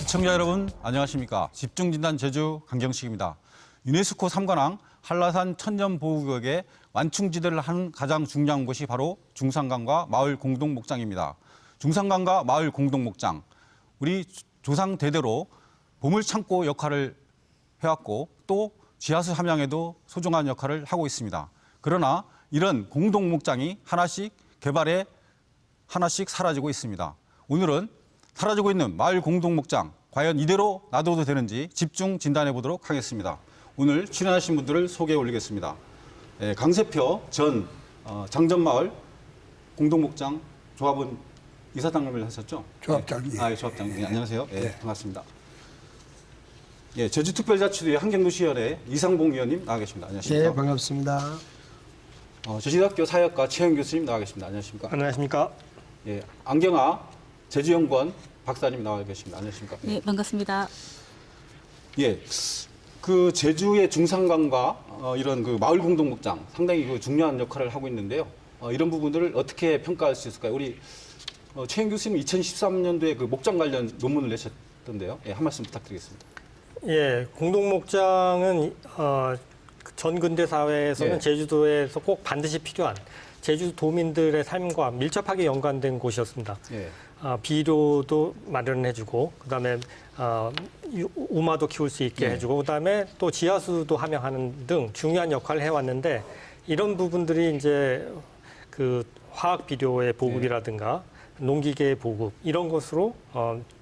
시청자 여러분 안녕하십니까. 집중진단 제주 강경식입니다. 유네스코 3관왕 한라산 천년보호구역의 완충지대를 한 가장 중요한 곳이 바로 중산간과 마을 공동목장입니다. 중산간과 마을 공동목장, 우리 조상 대대로 보물창고 역할을 해왔고 또 지하수 함양에도 소중한 역할을 하고 있습니다. 그러나 이런 공동목장이 하나씩 개발해 하나씩 사라지고 있습니다. 오늘은 사라지고 있는 마을 공동목장, 과연 이대로 놔둬도 되는지 집중 진단해 보도록 하겠습니다. 오늘 출연하신 분들을 소개해 올리겠습니다. 강세표 전 장전마을 공동목장 조합원 이사장님을 하셨죠? 조합장. 예. 조합장. 네, 안녕하세요. 네, 반갑습니다. 예, 제주특별자치도의 환경도시위원회 이상봉 의원님 나와 계십니다. 안녕하십니까? 네, 반갑습니다. 제주대학교 사회학과 최영 교수님 나와 계십니다. 안녕하십니까? 안녕하십니까? 예, 안경아 제주연구원 박사님 나와 계십니다. 안녕하십니까? 네, 반갑습니다. 예, 그 제주의 중산간과 이런 그 마을 공동목장 상당히 그 중요한 역할을 하고 있는데요. 이런 부분들을 어떻게 평가할 수 있을까요? 우리 최영 교수님 2013년도에 그 목장 관련 논문을 내셨던데요. 예, 한 말씀 부탁드리겠습니다. 예, 공동목장은 전 근대 사회에서는 예. 제주도에서 꼭 반드시 필요한 제주도민들의 삶과 밀접하게 연관된 곳이었습니다. 예. 비료도 마련해주고, 그다음에 우마도 키울 수 있게 예. 해주고, 그다음에 또 지하수도 함양하는 등 중요한 역할을 해왔는데 이런 부분들이 이제 그 화학 비료의 보급이라든가 농기계의 보급 이런 것으로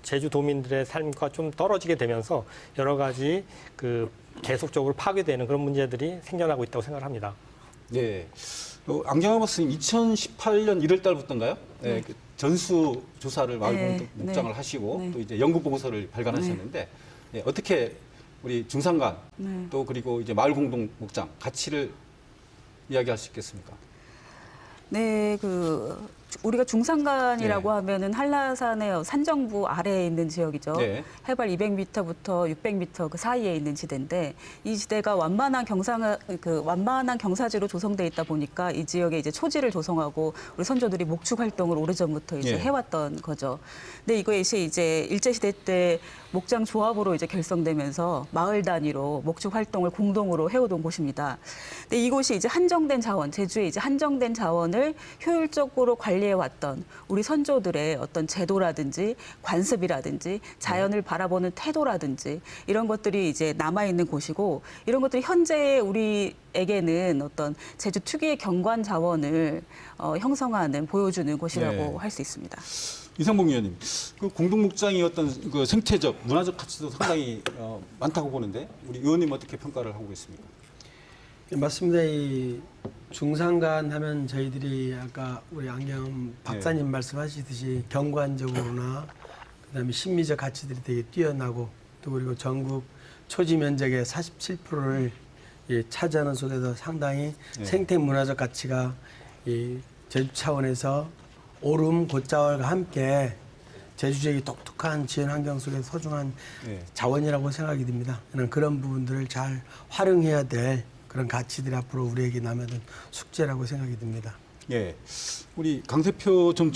제주도민들의 삶과 좀 떨어지게 되면서 여러 가지 그 계속적으로 파괴되는 그런 문제들이 생겨나고 있다고 생각합니다. 네. 안경아 박사님 2018년 1월 달부터인가요? 네. 그 전수 조사를 마을 네, 공동목장을 네. 하시고 네. 또 이제 연구 보고서를 발간하셨는데 예, 어떻게 우리 중산간 네. 또 그리고 이제 마을 공동목장 가치를 이야기할 수 있겠습니까? 네, 우리가 중산간이라고 네. 하면은 한라산의 산정부 아래에 있는 지역이죠. 네. 해발 200m부터 600m 그 사이에 있는 지대인데 이 지대가 완만한 경사지로 조성돼 있다 보니까 이 지역에 이제 초지를 조성하고 우리 선조들이 목축 활동을 오래전부터 이제 예. 해왔던 거죠. 근데 이것이 이제 일제시대 때 목장 조합으로 이제 결성되면서 마을 단위로 목축 활동을 공동으로 해오던 곳입니다. 근데 이곳이 이제 한정된 자원, 제주의 이제 한정된 자원을 효율적으로 관리해왔던 우리 선조들의 어떤 제도라든지 관습이라든지 자연을 바라보는 태도라든지 이런 것들이 이제 남아있는 곳이고 이런 것들이 현재 우리에게는 어떤 제주 특유의 경관 자원을 형성하는, 보여주는 곳이라고 네. 할 수 있습니다. 이상봉 의원님, 그 공동목장이 어떤 그 생태적, 문화적 가치도 상당히 많다고 보는데 우리 의원님 어떻게 평가를 하고 있습니까? 맞습니다. 이 중산간 하면 저희들이 아까 우리 안경 박사님 말씀하시듯이 경관적으로나 그다음에 심미적 가치들이 되게 뛰어나고 또 그리고 전국 초지 면적의 47%를 차지하는 속에서 상당히 생태 문화적 가치가 이 제주 차원에서 오름 곶자월과 함께 제주 지역의 독특한 지연 환경 속에 소중한 자원이라고 생각이 듭니다. 저는 그런 부분들을 잘 활용해야 될 그런 가치들이 앞으로 우리에게 남아있는 숙제라고 생각이 듭니다. 예, 우리 강세표 전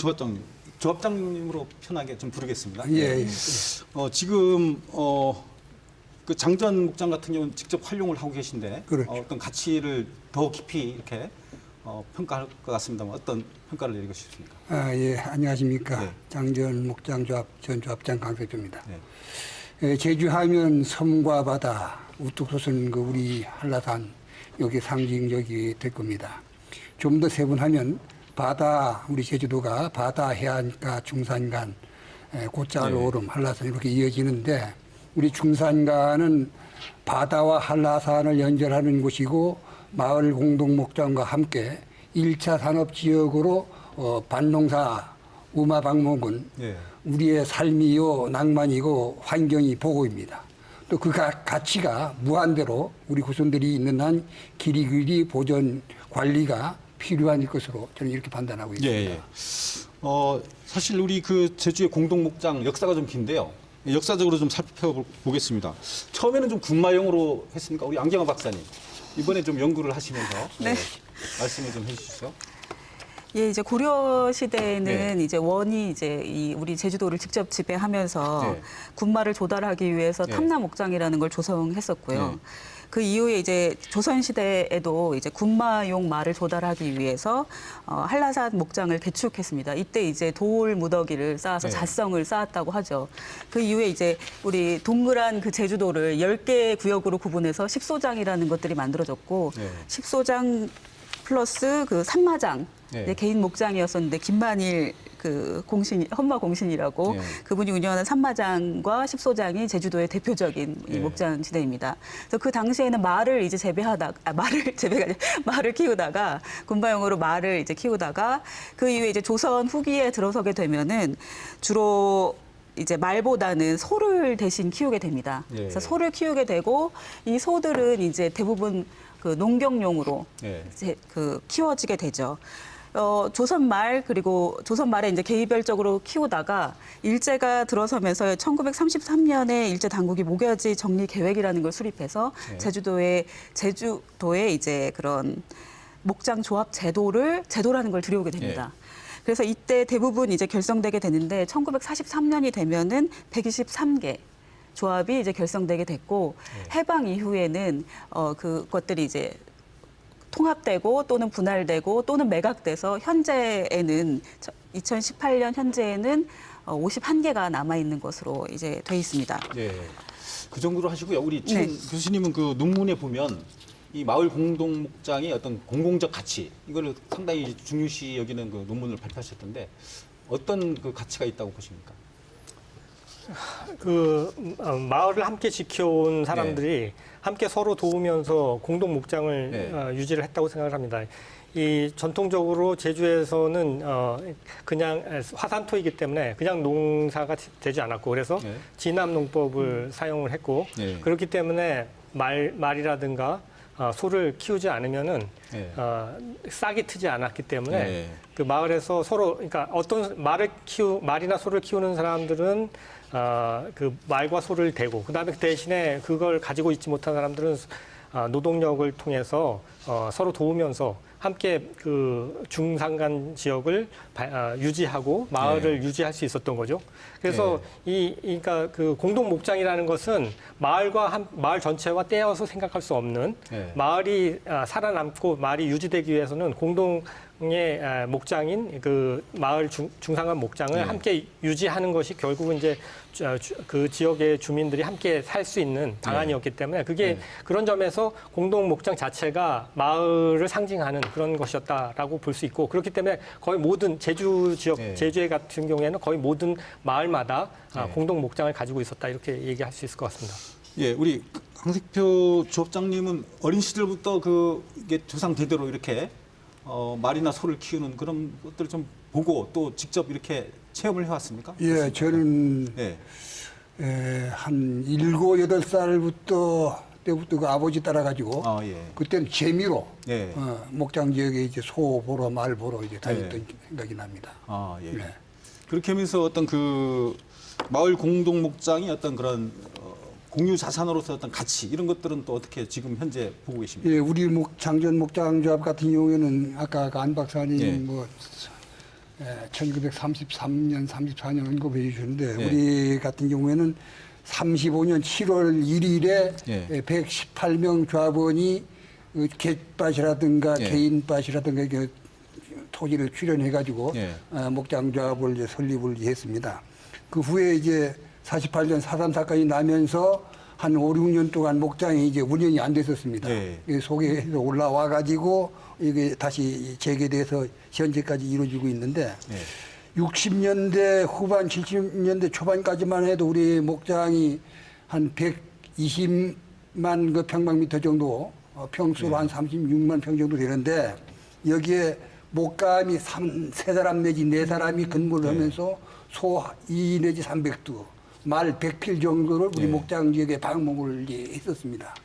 조합장님으로 편하게 좀 부르겠습니다. 예. 지금 그 장전 목장 같은 경우는 직접 활용을 하고 계신데 그렇죠. 어떤 가치를 더 깊이 이렇게 평가할 것 같습니다만 어떤 평가를 내리고 싶습니까? 예, 안녕하십니까. 네. 장전 목장 조합 전 조합장 강세표입니다. 네. 제주하면 섬과 바다, 우뚝 솟은 그 우리 한라산 여기 상징적이 될 겁니다. 좀 더 세분하면 바다, 우리 제주도가 바다, 해안가, 중산간, 곶자월, 오름, 한라산 이렇게 이어지는데 우리 중산간은 바다와 한라산을 연결하는 곳이고 마을 공동목장과 함께 1차 산업지역으로 반농사 우마방목은 우리의 삶이요 낭만이고 환경이 보고입니다. 또 그 가치가 무한대로 우리 후손들이 있는 한 길이길이 보존 관리가 필요한 것으로 저는 이렇게 판단하고 있습니다. 예. 사실 우리 그 제주의 공동목장 역사가 좀 긴데요. 역사적으로 좀 살펴보겠습니다. 처음에는 좀 군마용으로 했습니까? 우리 안경아 박사님. 이번에 좀 연구를 하시면서 네. 말씀을 좀 해주시죠. 예, 이제 고려 시대에는 네. 이제 원이 이제 이 우리 제주도를 직접 지배하면서 네. 군마를 조달하기 위해서 네. 탐라 목장이라는 걸 조성했었고요. 네. 그 이후에 이제 조선 시대에도 이제 군마용 말을 조달하기 위해서 한라산 목장을 개축했습니다. 이때 이제 돌 무더기를 쌓아서 네. 잣성을 쌓았다고 하죠. 그 이후에 이제 우리 동그란 그 제주도를 10개 구역으로 구분해서 식소장이라는 것들이 만들어졌고 네. 식소장 플러스 그 산마장 네. 이제 개인 목장이었었는데 김만일 그 공신 헌마 공신이라고 네. 그분이 운영하는 산마장과 식소장이 제주도의 대표적인 이 네. 목장 지대입니다. 그래서 그 당시에는 말을 이제 말을 키우다가 군마용으로 말을 이제 키우다가 그 이후에 이제 조선 후기에 들어서게 되면은 주로 이제 말보다는 소를 대신 키우게 됩니다. 예. 그래서 소를 키우게 되고 이 소들은 이제 대부분 그 농경용으로 네. 이제 그 키워지게 되죠. 조선 말 그리고 조선 말에 이제 계위별적으로 키우다가 일제가 들어서면서 1933년에 일제 당국이 목야지 정리 계획이라는 걸 수립해서 네. 제주도에 이제 그런 목장 조합 제도라는 걸 들여오게 됩니다. 그래서 이때 대부분 이제 결성되게 되는데 1943년이 되면은 123개 조합이 이제 결성되게 됐고 해방 이후에는 그것들이 이제 통합되고 또는 분할되고 또는 매각돼서 현재에는 2018년 현재에는 51개가 남아 있는 것으로 이제 돼 있습니다. 네. 그 정도로 하시고요. 우리 지금 네. 교수님은 그 논문에 보면 이 마을 공동 목장의 어떤 공공적 가치 이거를 상당히 중요시 여기는 그 논문을 발표하셨던데 어떤 그 가치가 있다고 보십니까? 마을을 함께 지켜온 사람들이 함께 서로 도우면서 공동 목장을 네. 유지를 했다고 생각을 합니다. 이 전통적으로 제주에서는 그냥 화산토이기 때문에 그냥 농사가 되지 않았고 그래서 네. 진압농법을 사용을 했고 네. 그렇기 때문에 말이라든가 소를 키우지 않으면은 네. 싹이 트지 않았기 때문에 네. 그 마을에서 서로 그러니까 어떤 말이나 소를 키우는 사람들은 그 말과 소를 대고 그다음에 그 대신에 그걸 가지고 있지 못한 사람들은 노동력을 통해서 서로 도우면서 함께 그 중산간 지역을 유지하고 마을을 유지할 수 있었던 거죠. 그래서 그러니까 그 공동 목장이라는 것은 마을 전체와 떼어서 생각할 수 없는 마을이 살아남고 마을이 유지되기 위해서는 공동의 목장인 그 마을 중산간 목장을 함께 유지하는 것이 결국은 이제 그 지역의 주민들이 함께 살 수 있는 방안이었기 때문에 그게 그런 점에서 공동 목장 자체가 마을을 상징하는 그런 것이었다라고 볼 수 있고 그렇기 때문에 거의 모든 제주 지역, 제주에 같은 경우에는 거의 모든 마을마다 공동 목장을 가지고 있었다 이렇게 얘기할 수 있을 것 같습니다. 예, 우리 강색표 조업장님은 어린 시절부터 이게 조상 대대로 이렇게 말이나 소를 키우는 그런 것들을 좀 보고 또 직접 이렇게 체험을 해왔습니까? 예, 저는 한 7, 8살부터 때부터 그 아버지 따라가지고 그때는 재미로 목장 지역에 이제 소 보러 말 보러 이제 다녔던 생각이 납니다. 그렇게 하면서 어떤 그 마을 공동 목장이 어떤 그런 공유 자산으로서 어떤 가치 이런 것들은 또 어떻게 지금 현재 보고 계십니까? 예, 우리 장전 목장조합 같은 경우에는 아까 안 박사님 1933년, 34년 언급해 주셨는데 우리 같은 경우에는 35년 7월 1일에 118명 조합원이 갯밭이라든가 개인밭이라든가 이렇게 토지를 출연해가지고 목장조합을 이제 설립을 했습니다. 그 후에 이제 48년 4.3 사건이 나면서 한 5, 6년 동안 목장이 이제 운영이 안 됐었습니다. 속에서 올라와가지고 이게 다시 재개돼서 현재까지 이루어지고 있는데 60년대 후반, 70년대 초반까지만 해도 우리 목장이 한 120만 그 평방미터 정도, 평수로 한 36만 평 정도 되는데 여기에 목감이 3사람 내지 4사람이 근무를 하면서 소 2 내지 300두, 말 100필 정도를 우리 목장 지역에 방목을 했었습니다.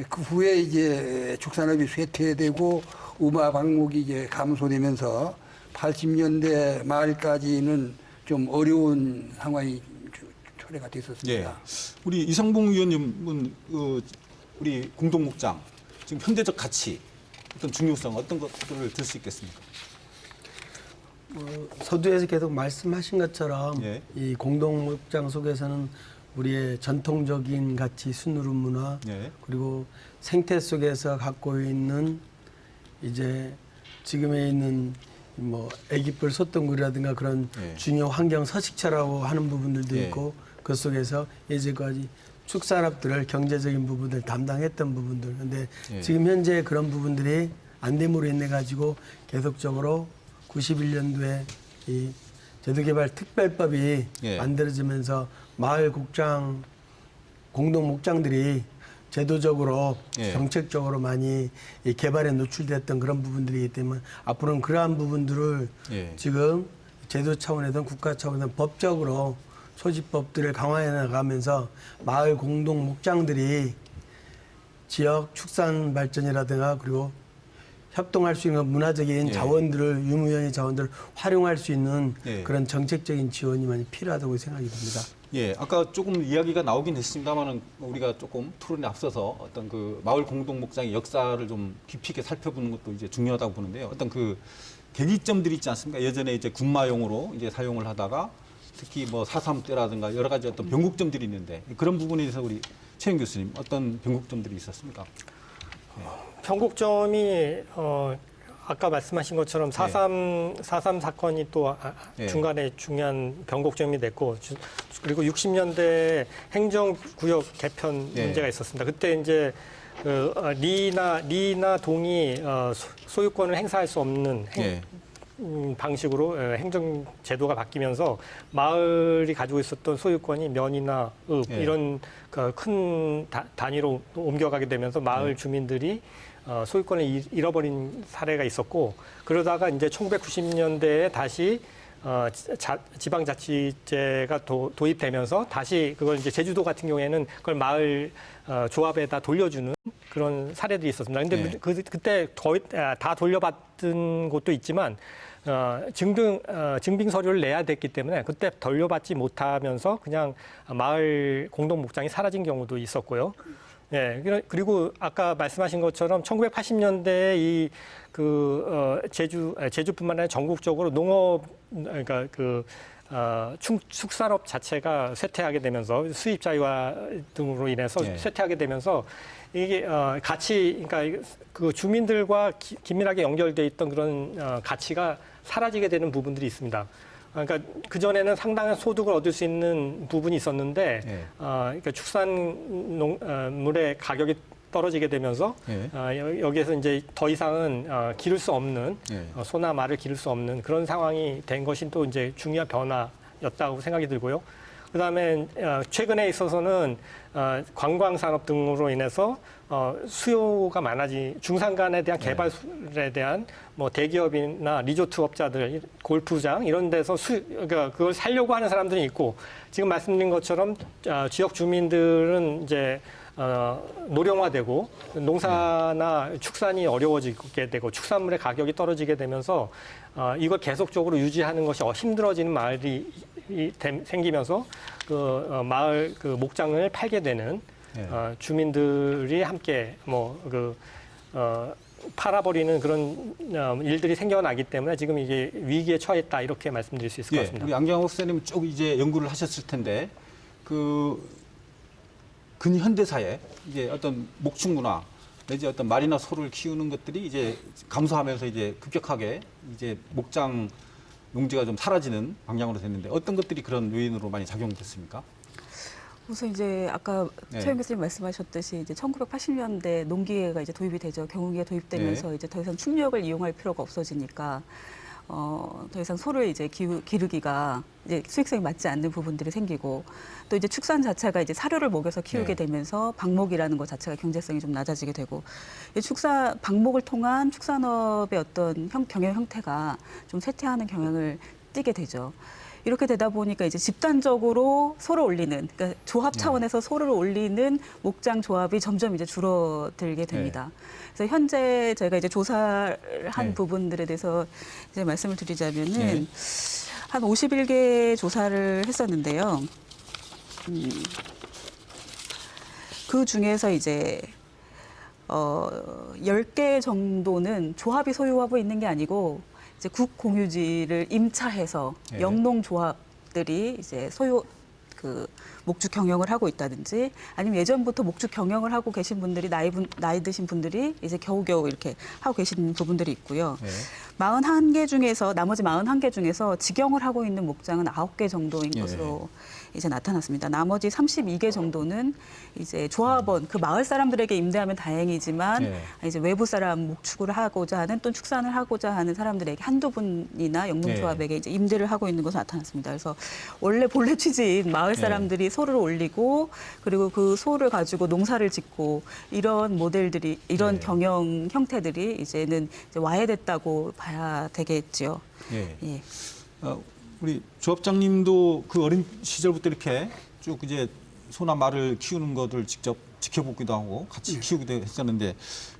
그 후에 이제 축산업이 쇠퇴되고 우마 방목이 이제 감소되면서 80년대 말까지는 좀 어려운 상황이 초래가 됐었습니다. 우리 이상봉 위원님은 우리 공동 목장 지금 현대적 가치 어떤 중요성 어떤 것들을 들 수 있겠습니까? 서두에서 계속 말씀하신 것처럼 예. 이 공동목장 속에서는 우리의 전통적인 가치, 순우름 문화, 예. 그리고 생태 속에서 갖고 있는 이제 지금에 있는 뭐 애기뿔 소똥구리라든가 그런 예. 중요 환경 서식처라고 하는 부분들도 예. 있고 그 속에서 예전까지 축산업들을 경제적인 부분을 담당했던 부분들. 근데 예. 지금 현재 그런 부분들이 안 됨으로 인해 가지고 계속적으로 91년도에 이 제도개발 특별법이 예. 만들어지면서 마을 곡장 공동 목장들이 제도적으로 예. 정책적으로 많이 이 개발에 노출됐던 그런 부분들이기 때문에 앞으로는 그러한 부분들을 예. 지금 제도 차원에든 국가 차원에든 법적으로 소집법들을 강화해 나가면서 마을 공동 목장들이 지역 축산 발전이라든가 그리고 협동할 수 있는 문화적인 예. 자원들을 유무형의 자원들을 활용할 수 있는 예. 그런 정책적인 지원이 많이 필요하다고 생각이 듭니다. 예, 아까 조금 이야기가 나오긴 했습니다만은 우리가 조금 토론에 앞서서 어떤 그 마을 공동 목장의 역사를 좀 깊이 있게 살펴보는 것도 이제 중요하다고 보는데요. 어떤 그 계기점들이 있지 않습니까? 예전에 이제 군마용으로 이제 사용을 하다가 특히 뭐 4.3 때라든가 여러 가지 어떤 변곡점들이 있는데 그런 부분에 대해서 우리 최영 교수님 어떤 변곡점들이 있었습니까? 변곡점이 아까 말씀하신 것처럼 4.3 사건이 또 예. 중간에 중요한 변곡점이 됐고 그리고 60년대 행정구역 개편 예. 문제가 있었습니다. 그때 이제 리나 동이 소유권을 행사할 수 없는 예. 방식으로 행정 제도가 바뀌면서 마을이 가지고 있었던 소유권이 면이나 읍 예. 이런 큰 단위로 옮겨가게 되면서 마을 주민들이 소유권을 잃어버린 사례가 있었고 그러다가 이제 1990년대에 다시 지방자치제가 도입되면서 다시 그걸 이제 제주도 같은 경우에는 그걸 마을 조합에다 돌려주는 그런 사례들이 있었습니다. 근데 네. 그때 거의 다 돌려받은 곳도 있지만 증빙 서류를 내야 됐기 때문에 그때 돌려받지 못하면서 그냥 마을 공동 목장이 사라진 경우도 있었고요. 예, 그리고 아까 말씀하신 것처럼 1980년대에 제주뿐만 아니라 전국적으로 그러니까 축산업 자체가 쇠퇴하게 되면서 수입 자유화 등으로 인해서 예. 쇠퇴하게 되면서 이게 그러니까 그 주민들과 긴밀하게 연결돼 있던 그런 가치가 사라지게 되는 부분들이 있습니다. 그러니까 그 전에는 상당한 소득을 얻을 수 있는 부분이 있었는데, 예. 그러니까 축산물의 가격이 떨어지게 되면서 예. 여기에서 이제 더 이상은 기를 수 없는 예. 소나 말을 기를 수 없는 그런 상황이 된 것이 또 이제 중요한 변화였다고 생각이 들고요. 그다음에 최근에 있어서는 관광 산업 등으로 인해서 수요가 중산간에 대한 개발에 대한 뭐 대기업이나 리조트 업자들, 골프장 이런 데서 그러니까 그걸 살려고 하는 사람들이 있고 지금 말씀드린 것처럼 지역 주민들은 이제 노령화되고 농사나 축산이 어려워지게 되고 축산물의 가격이 떨어지게 되면서 이걸 계속적으로 유지하는 것이 힘들어지는 마을이 생기면서 마을 목장을 팔게 되는 주민들이 함께 팔아버리는 그런 일들이 생겨나기 때문에 지금 이게 위기에 처했다 이렇게 말씀드릴 수 있을 것 같습니다. 우리 안경호 박사님 쭉 이제 연구를 하셨을 텐데 근현대사에 이제 어떤 목축 문화 내지 어떤 말이나 소를 키우는 것들이 이제 감소하면서 이제 급격하게 이제 목장 농지가 좀 사라지는 방향으로 됐는데 어떤 것들이 그런 요인으로 많이 작용됐습니까? 우선 이제 아까 네. 최영 교수님 말씀하셨듯이 이제 1980년대 농기계가 이제 도입이 되죠. 경운기가 도입되면서 네. 이제 더 이상 충력을 이용할 필요가 없어지니까 더 이상 소를 이제 기르기가 이제 수익성이 맞지 않는 부분들이 생기고 또 이제 축산 자체가 이제 사료를 먹여서 키우게 네. 되면서 방목이라는 것 자체가 경제성이 좀 낮아지게 되고 방목을 통한 축산업의 어떤 경영 형태가 좀 쇠퇴하는 경향을 띠게 되죠. 이렇게 되다 보니까 이제 집단적으로 소를 올리는, 그러니까 조합 차원에서 소를 올리는 목장 조합이 점점 이제 줄어들게 됩니다. 그래서 현재 저희가 이제 조사를 한 네. 부분들에 대해서 이제 말씀을 드리자면은 네. 한 51개 조사를 했었는데요. 그 중에서 이제 10개 정도는 조합이 소유하고 있는 게 아니고 이제 국공유지를 임차해서 예. 영농조합들이 이제 소유 그 목축 경영을 하고 있다든지 아니면 예전부터 목축 경영을 하고 계신 분들이 나이 드신 분들이 이제 겨우겨우 이렇게 하고 계신 부분들이 있고요. 네. 41개 중에서 나머지 41개 중에서 직영을 하고 있는 목장은 9개 정도인 예. 것으로 이제 나타났습니다. 나머지 32개 정도는 이제 조합원 그 마을 사람들에게 임대하면 다행이지만 예. 이제 외부 사람 목축을 하고자 하는 또 축산을 하고자 하는 사람들에게 한두 분이나 영농조합에게 이제 임대를 하고 있는 것으로 나타났습니다. 그래서 원래 본래 취지인 마을 사람들이 소를 올리고 그리고 그 소를 가지고 농사를 짓고 이런 모델들이 이런 예. 경영 형태들이 이제는 이제 와해됐다고 봐야 되겠죠. 예. 예. 우리 조합장님도 그 어린 시절부터 이렇게 쭉 이제 소나 말을 키우는 것을 직접 지켜보기도 하고 같이 키우기도 했었는데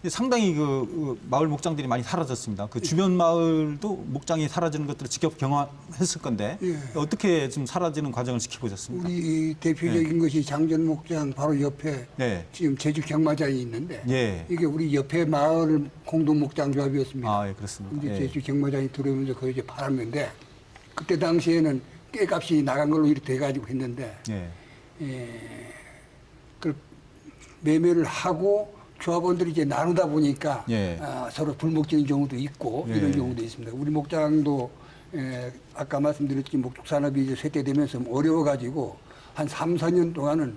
상당히 그 마을 목장들이 많이 사라졌습니다. 그 주변 마을도 목장이 사라지는 것들을 직접 경험했을 건데 예. 어떻게 좀 사라지는 과정을 지켜보셨습니까? 우리 대표적인 것이 장전 목장 바로 옆에 네. 지금 제주 경마장이 있는데 예. 이게 우리 옆에 마을 공동 목장 조합이었습니다. 아, 예, 그렇습니다. 이제 예. 제주 경마장이 들어오면서 그걸 이제 팔았는데 그때 당시에는 깨값이 나간 걸로 이렇게 돼가지고 했는데 예. 그 매매를 하고 조합원들이 이제 나누다 보니까 예. 서로 불목적인 경우도 있고 예. 이런 경우도 있습니다. 우리 목장도 아까 말씀드렸지만 목축 산업이 이제 쇠퇴되면서 어려워가지고 한 3, 4년 동안은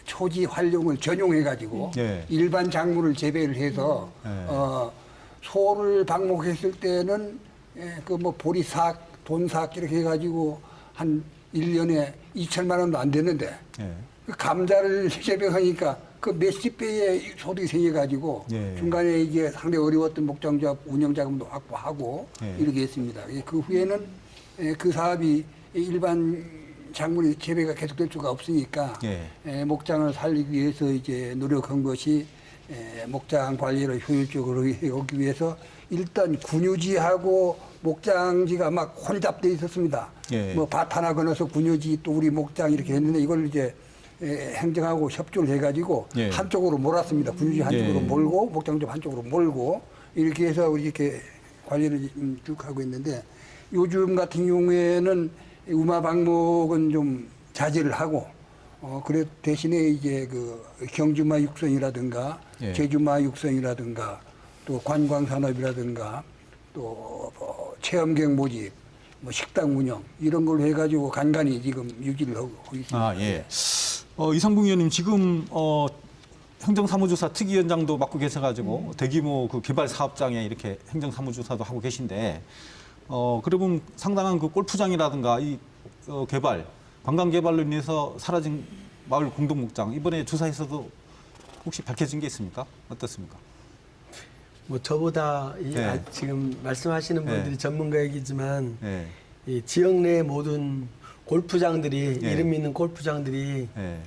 초지 활용을 전용해가지고 예. 일반 작물을 재배를 해서 예. 소를 방목했을 때는 그 뭐 보리삭, 돈삭 이렇게 해가지고 한 1년에 2천만 원도 안 되는데 예. 그 감자를 재배하니까 그 몇십 배의 소득이 생겨가지고 예. 중간에 이게 상당히 어려웠던 목장조합 운영자금도 확보하고 예. 이렇게 했습니다. 그 후에는 그 사업이 일반 작물이 재배가 계속될 수가 없으니까 예. 목장을 살리기 위해서 이제 노력한 것이 목장 관리를 효율적으로 하기 위해서 일단 군유지하고 목장지가 막 혼잡돼 있었습니다. 예. 뭐 밭 하나 건너서 군유지 또 우리 목장 이렇게 했는데 이걸 이제 행정하고 협조를 해가지고 예. 한쪽으로 몰았습니다. 군유지 한쪽으로 예. 몰고 목장도 한쪽으로 몰고 이렇게 해서 이렇게 관리를 쭉 하고 있는데 요즘 같은 경우에는 우마 방목은 좀 자제를 하고 그래 대신에 이제 그 경주마 육성이라든가 예. 제주마 육성이라든가 또 관광산업이라든가 또 체험객 모집, 뭐 식당 운영 이런 걸로 해가지고 간간히 지금 유지를 하고 있습니다. 아, 예. 이상봉 의원님 지금 행정사무조사 특위위원장도 맡고 계셔가지고 대규모 그 개발 사업장에 이렇게 행정사무조사도 하고 계신데 그러면 상당한 그 골프장이라든가 이 개발, 관광 개발로 인해서 사라진 마을 공동목장 이번에 조사에서도 혹시 밝혀진 게 있습니까? 어떻습니까? 뭐 저보다 네. 지금 말씀하시는 분들이 네. 전문가이지만 예. 이 지역 내 모든 골프장들이 예. 이름 있는 골프장들이 예.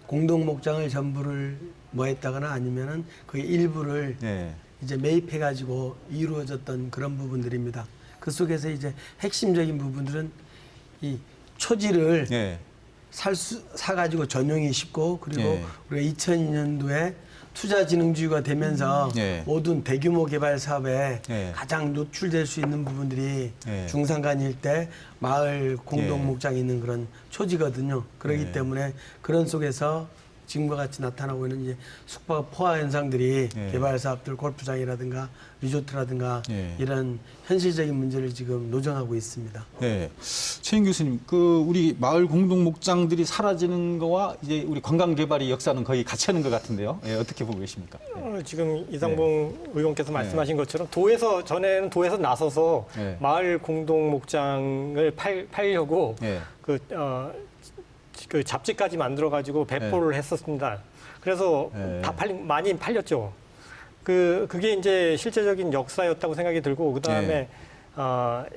공동 목장을 전부를 뭐 했다거나 아니면은 그 일부를 예. 이제 매입해 가지고 이루어졌던 그런 부분들입니다. 그 속에서 이제 핵심적인 부분들은 이 초지를 예. 사가지고 전용이 쉽고 그리고 예. 우리가 2002년도에 투자진흥주의가 되면서 예. 모든 대규모 개발 사업에 예. 가장 노출될 수 있는 부분들이 예. 중산간 일대 마을 공동 예. 목장이 있는 그런 초지거든요. 그렇기 예. 때문에 그런 속에서 지금과 같이 나타나고 있는 이제 숙박 포화 현상들이 예. 개발 사업들 골프장이라든가 리조트라든가 예. 이런 현실적인 문제를 지금 노정하고 있습니다. 네, 최인 교수님, 그 우리 마을 공동 목장들이 사라지는 거와 이제 우리 관광 개발의 역사는 거의 같이 하는 것 같은데요. 예, 어떻게 보고 계십니까? 예. 지금 이상봉 네. 의원께서 말씀하신 것처럼 전에는 도에서 나서서 네. 마을 공동 목장을 팔려고 예. 그 잡지까지 만들어 가지고 배포를 했었습니다. 그래서 네. 많이 팔렸죠. 그게 이제 실제적인 역사였다고 생각이 들고 그다음에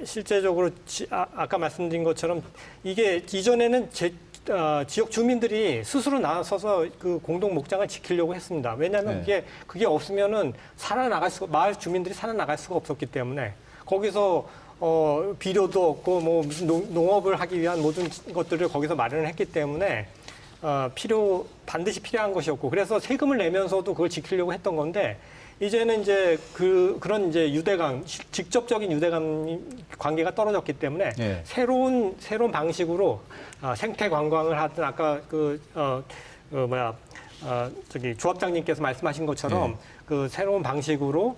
실제적으로 아까 말씀드린 것처럼 이게 이전에는 지역 주민들이 스스로 나서서 그 공동 목장을 지키려고 했습니다. 왜냐하면 네. 그게 없으면은 마을 주민들이 살아나갈 수가 없었기 때문에 거기서 비료도 없고 뭐 무슨 농업을 하기 위한 모든 것들을 거기서 마련을 했기 때문에 반드시 필요한 것이었고 그래서 세금을 내면서도 그걸 지키려고 했던 건데 이제는 이제 그런 이제 유대감, 직접적인 유대감 관계가 떨어졌기 때문에 예. 새로운 방식으로 생태 관광을 하든 아까 저기 조합장님께서 말씀하신 것처럼 그 새로운 방식으로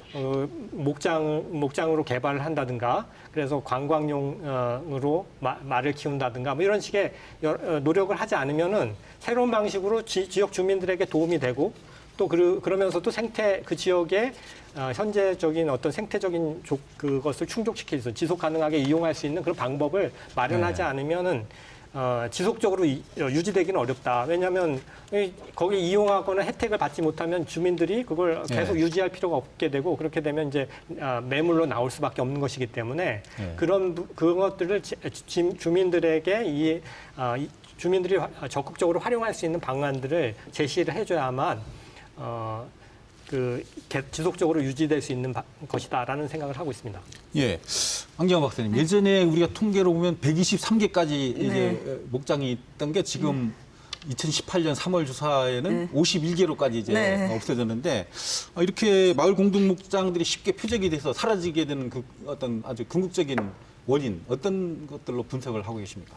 목장으로 개발을 한다든가 그래서 관광용으로 말을 키운다든가 뭐 이런 식의 노력을 하지 않으면은 새로운 방식으로 지역 주민들에게 도움이 되고 또 그러면서도 그 지역의 현재적인 어떤 생태적인 그것을 충족시킬 수 지속 가능하게 이용할 수 있는 그런 방법을 마련하지 않으면은 지속적으로 유지되기는 어렵다. 왜냐하면 거기 이용하거나 혜택을 받지 못하면 주민들이 그걸 계속 유지할 필요가 없게 되고 그렇게 되면 이제 매물로 나올 수밖에 없는 것이기 때문에 그것들을 주민들에게 주민들이 적극적으로 활용할 수 있는 방안들을 제시를 해줘야만 지속적으로 유지될 수 있는 것이다라는 생각을 하고 있습니다. 예. 안경화 박사님, 예전에 우리가 통계로 보면 123개까지 이제 목장이 있던 게 지금 2018년 3월 조사에는 51개로까지 이제 없어졌는데 이렇게 마을 공동 목장들이 쉽게 표적이 돼서 사라지게 되는 그 어떤 아주 궁극적인 원인 어떤 것들로 분석을 하고 계십니까?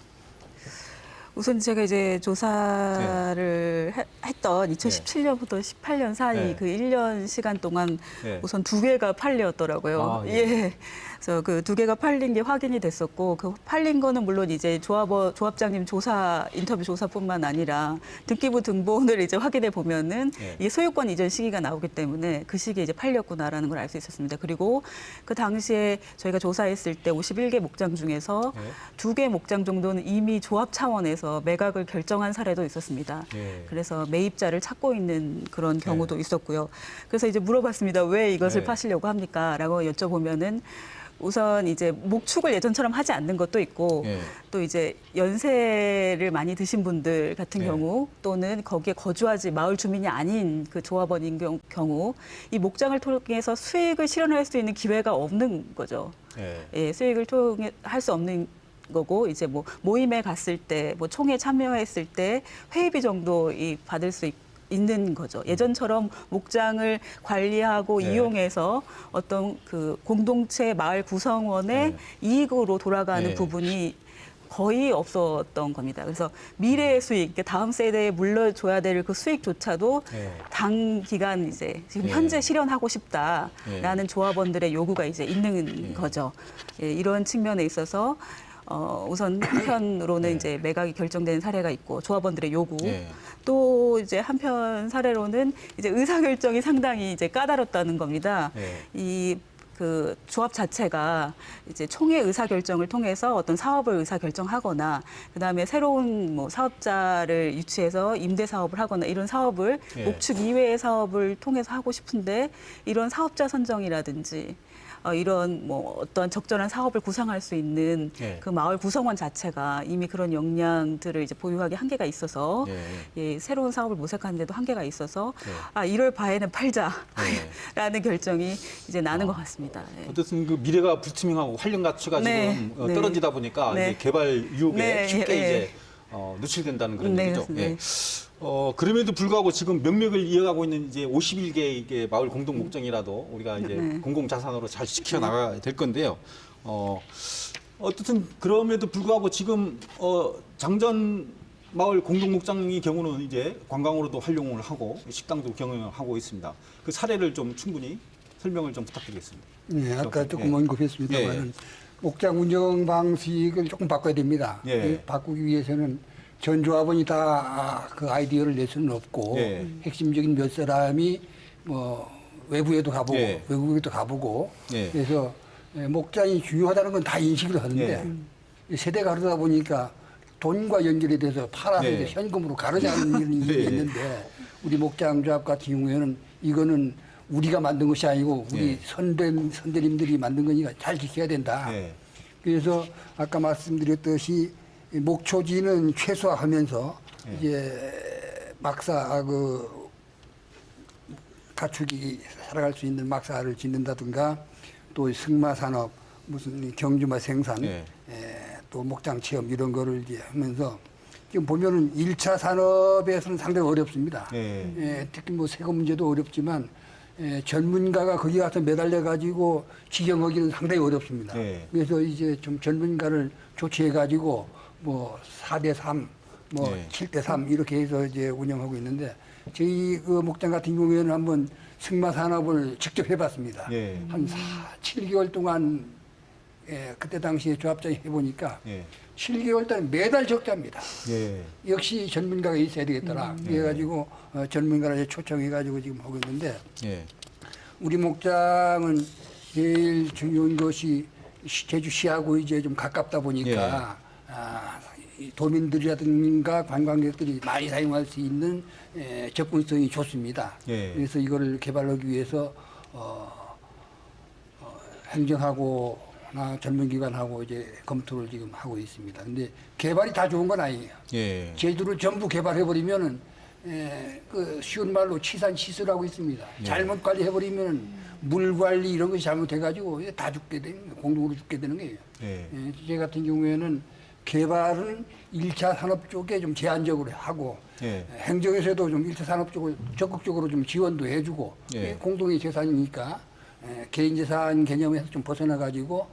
우선 제가 이제 조사를 했던 2017년부터 18년 사이 그 1년 시간 동안 우선 2개가 판례였더라고요. 예. 그래서 그 2개가 팔린 게 확인이 됐었고 그 팔린 거는 물론 이제 조합장님 인터뷰 조사뿐만 아니라 등기부 등본을 이제 확인해 보면은 이게 소유권 이전 시기가 나오기 때문에 그 시기에 이제 팔렸구나라는 걸 알 수 있었습니다. 그리고 그 당시에 저희가 조사했을 때 51개 목장 중에서 2개 목장 정도는 이미 조합 차원에서 매각을 결정한 사례도 있었습니다. 그래서 매입자를 찾고 있는 그런 경우도 있었고요. 그래서 이제 물어봤습니다. 왜 이것을 파시려고 합니까? 라고 여쭤보면은 우선 이제 목축을 예전처럼 하지 않는 것도 있고 또 이제 연세를 많이 드신 분들 같은 경우 또는 거기에 거주하지 마을 주민이 아닌 그 조합원인 경우 이 목장을 통해서 수익을 실현할 수 있는 기회가 없는 거죠. 예, 수익을 통해 할 수 없는 거고 이제 뭐 모임에 갔을 때 뭐 총회 참여했을 때 회의비 정도 받을 수 있는 거죠. 예전처럼 목장을 관리하고 이용해서 어떤 그 공동체 마을 구성원의 이익으로 돌아가는 부분이 거의 없었던 겁니다. 그래서 미래의 수익, 다음 세대에 물려줘야 될 그 수익조차도 단기간 이제 지금 현재 실현하고 싶다라는 조합원들의 요구가 이제 있는 거죠. 예, 이런 측면에 있어서 우선 한편으로는 이제 매각이 결정된 사례가 있고 조합원들의 요구. 또 이제 한편 사례로는 이제 의사결정이 상당히 이제 까다롭다는 겁니다. 그 조합 자체가 이제 총회 의사결정을 통해서 어떤 사업을 의사결정하거나 그다음에 새로운 뭐 사업자를 유치해서 임대 사업을 하거나 이런 사업을 목축 이외의 사업을 통해서 하고 싶은데 이런 사업자 선정이라든지 이런 뭐 어떤 적절한 사업을 구상할 수 있는 그 마을 구성원 자체가 이미 그런 역량들을 이제 보유하기 한계가 있어서 예, 새로운 사업을 모색하는 데도 한계가 있어서 이럴 바에는 팔자라는 결정이 이제 나는 것 같습니다. 예. 어쨌든 그 미래가 불투명하고 활력 가치가 지금 떨어지다 보니까 이제 개발 유혹에 쉽게 이제 노출된다는 그런 얘기죠. 그럼에도 불구하고 지금 명맥을 이어가고 있는 이제 51개 이게 마을 공동 목장이라도 우리가 이제 공공 자산으로 잘 지켜 나가야 될 건데요. 어쨌든 그럼에도 불구하고 지금 장전 마을 공동 목장의 경우는 이제 관광으로도 활용을 하고 식당도 경영을 하고 있습니다. 그 사례를 좀 충분히 설명을 좀 부탁드리겠습니다. 네, 아까 조금 언급했습니다만 목장 운영 방식을 조금 바꿔야 됩니다. 바꾸기 위해서는 전 조합원이 다 그 아이디어를 낼 수는 없고 핵심적인 몇 사람이 뭐 외부에도 가보고 외국에도 가보고 그래서 목장이 중요하다는 건 다 인식을 하는데 세대가 흐르다 보니까 돈과 연결이 돼서 팔아서 이제 현금으로 가르자는 일이 있는데 우리 목장 조합 같은 경우에는 이거는 우리가 만든 것이 아니고 우리 선대님들이 만든 거니까 잘 지켜야 된다. 그래서 아까 말씀드렸듯이 목초지는 최소화하면서 이제 막사 그 가축이 살아갈 수 있는 막사를 짓는다든가 또 승마 산업 무슨 경주마 생산 또 목장 체험 이런 거를 이제 하면서 지금 보면은 1차 산업에서는 상당히 어렵습니다. 특히 뭐 세금 문제도 어렵지만 전문가가 거기 가서 매달려 가지고 지정하기는 상당히 어렵습니다. 네. 그래서 이제 좀 전문가를 조치해 가지고 뭐 4대 3, 뭐 네. 7대 3 이렇게 해서 이제 운영하고 있는데 저희 그 목장 같은 경우에는 한번 승마 산업을 직접 해봤습니다. 예. 한 7개월 동안 그때 당시에 조합장이 해보니까 예. 7개월 동안 매달 적자입니다. 예. 역시 전문가가 있어야 되겠더라. 그래가지고 전문가를 초청해가지고 지금 하고 있는데 예. 우리 목장은 제일 중요한 것이 제주시하고 이제 좀 가깝다 보니까 이 도민들이라든가 관광객들이 많이 사용할 수 있는 접근성이 좋습니다. 예. 그래서 이거를 개발하기 위해서 행정하고 전문기관하고 이제 검토를 지금 하고 있습니다. 근데 개발이 다 좋은 건 아니에요. 예. 제주를 전부 개발해버리면은 그 쉬운 말로 치산치수라고 있습니다. 잘못 관리해버리면 물 관리 이런 것이 잘못해가지고 이게 다 죽게 되는 거예요. 공동으로 죽게 되는 거예요. 예. 제 같은 경우에는 개발은 1차 산업 쪽에 좀 제한적으로 하고 예. 행정에서도 좀 1차 산업 쪽을 적극적으로 좀 지원도 해주고 예. 공동의 재산이니까 개인 재산 개념에서 좀 벗어나 가지고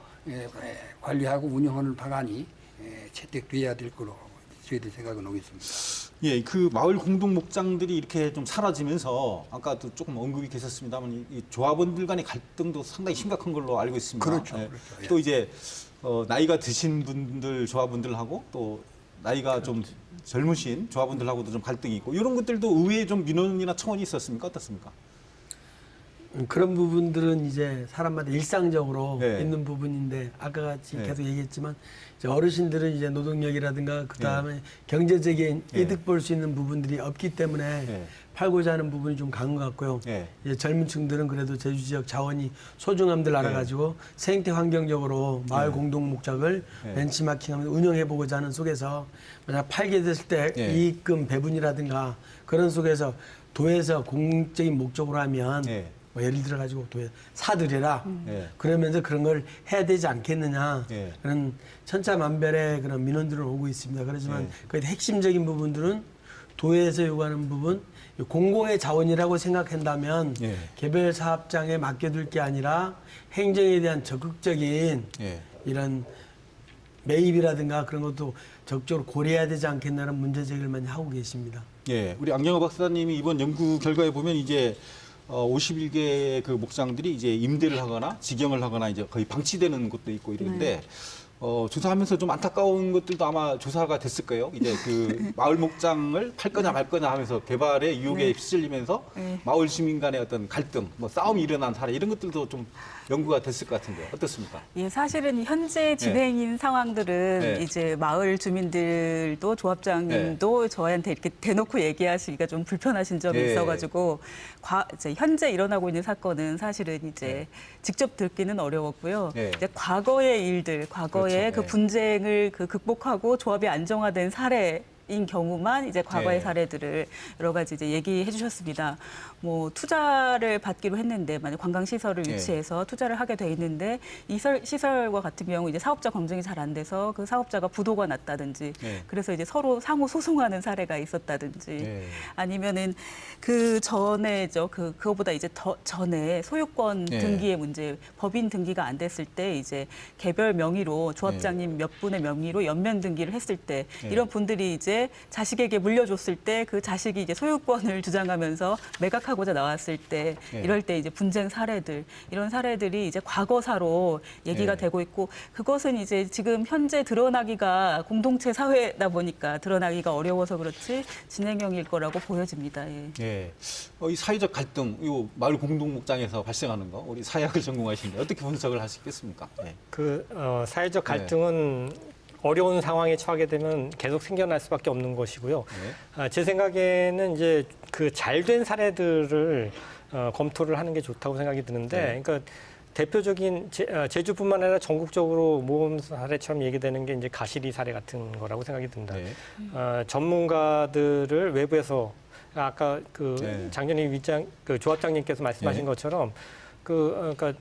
관리하고 운영하는 방안이 채택돼야 될 거로 저희들 생각은 하고 있습니다. 예, 그 마을 공동 목장들이 이렇게 좀 사라지면서 아까도 조금 언급이 계셨습니다만 이 조합원들 간의 갈등도 상당히 심각한 걸로 알고 있습니다. 그렇죠, 예. 그렇죠. 예. 또 이제 나이가 드신 분들 조합원들하고 또 나이가 좀 젊으신 조합원들하고도 좀 갈등이 있고 이런 것들도 의회에 좀 민원이나 청원이 있었습니까? 어떻습니까? 그런 부분들은 이제 사람마다 일상적으로 네. 있는 부분인데 아까 같이 네. 계속 얘기했지만 이제 어르신들은 이제 노동력이라든가 그 다음에 경제적인 네. 이득 볼 수 있는 부분들이 없기 때문에 네. 팔고자 하는 부분이 좀 강한 것 같고요. 네. 이제 젊은 층들은 그래도 제주 지역 자원이 소중함들 알아가지고 생태 환경적으로 마을 공동 목장을 네. 벤치마킹하면서 운영해 보고자 하는 속에서 만약 팔게 됐을 때 네. 이익금 배분이라든가 그런 속에서 도에서 공적인 목적으로 하면 네. 뭐 예를 들어 가지고 도에 사들여라 네. 그러면서 그런 걸 해야 되지 않겠느냐 네. 그런 천차만별의 그런 민원들은 오고 있습니다. 그렇지만 네. 그 핵심적인 부분들은 도에서 요구하는 부분 공공의 자원이라고 생각한다면 네. 개별 사업장에 맡겨둘 게 아니라 행정에 대한 적극적인 예. 이런 매입이라든가 그런 것도 적극적으로 고려해야 되지 않겠나는 문제 제기를 많이 하고 계십니다. 예, 우리 안경호 박사님이 이번 연구 결과에 보면 이제 51개의 그 목장들이 이제 임대를 하거나 직영을 하거나 이제 거의 방치되는 곳도 있고 이러는데 조사하면서 좀 안타까운 것들도 아마 조사가 됐을 거예요. 이제 그 마을 목장을 팔 거냐 말 거냐 하면서 개발의 유혹에 휩쓸리면서 네. 마을 시민 간의 어떤 갈등, 뭐 싸움이 일어난 사례 이런 것들도 좀 연구가 됐을 것 같은데 어떻습니까? 예, 사실은 현재 진행인 상황들은 네. 이제 마을 주민들도 조합장님도 저희한테 이렇게 대놓고 얘기하시기가 좀 불편하신 점이 네. 있어가지고 이제 현재 일어나고 있는 사건은 사실은 이제 네. 직접 듣기는 어려웠고요. 네. 이제 과거의 일들, 과거의 그렇죠. 그 네. 분쟁을 극복하고 조합이 안정화된 사례. 인 경우만 이제 과거의 네. 사례들을 여러 가지 이제 얘기해 주셨습니다. 뭐 투자를 받기로 했는데 만약 관광 시설을 네. 유치해서 투자를 하게 돼 있는데 이 시설과 같은 경우 이제 사업자 검증이 잘 안 돼서 그 사업자가 부도가 났다든지 네. 그래서 이제 서로 상호 소송하는 사례가 있었다든지 네. 아니면은 그 전에죠 그거보다 이제 더 전에 소유권 네. 등기의 문제 법인 등기가 안 됐을 때 이제 개별 명의로 조합장님 몇 분의 명의로 연면 등기를 했을 때 네. 이런 분들이 이제 자식에게 물려줬을 때 그 자식이 이제 소유권을 주장하면서 매각하고자 나왔을 때 네. 이럴 때 이제 분쟁 사례들 이런 사례들이 이제 과거사로 얘기가 네. 되고 있고 그것은 이제 지금 현재 드러나기가 공동체 사회다 보니까 드러나기가 어려워서 그렇지 진행형일 거라고 보여집니다. 예. 예. 이 사회적 갈등, 이 마을 공동 목장에서 발생하는 거, 우리 사회학을 전공하시는데 어떻게 분석을 하시겠습니까? 예. 사회적 갈등은 어려운 상황에 처하게 되면 계속 생겨날 수밖에 없는 것이고요. 네. 제 생각에는 이제 그 잘된 사례들을 검토를 하는 게 좋다고 생각이 드는데, 네. 그러니까 대표적인 제주뿐만 아니라 전국적으로 모범 사례처럼 얘기되는 게 이제 가시리 사례 같은 거라고 생각이 듭니다. 네. 전문가들을 외부에서 아까 네. 장현희 조합장님께서 말씀하신 네. 것처럼 그러니까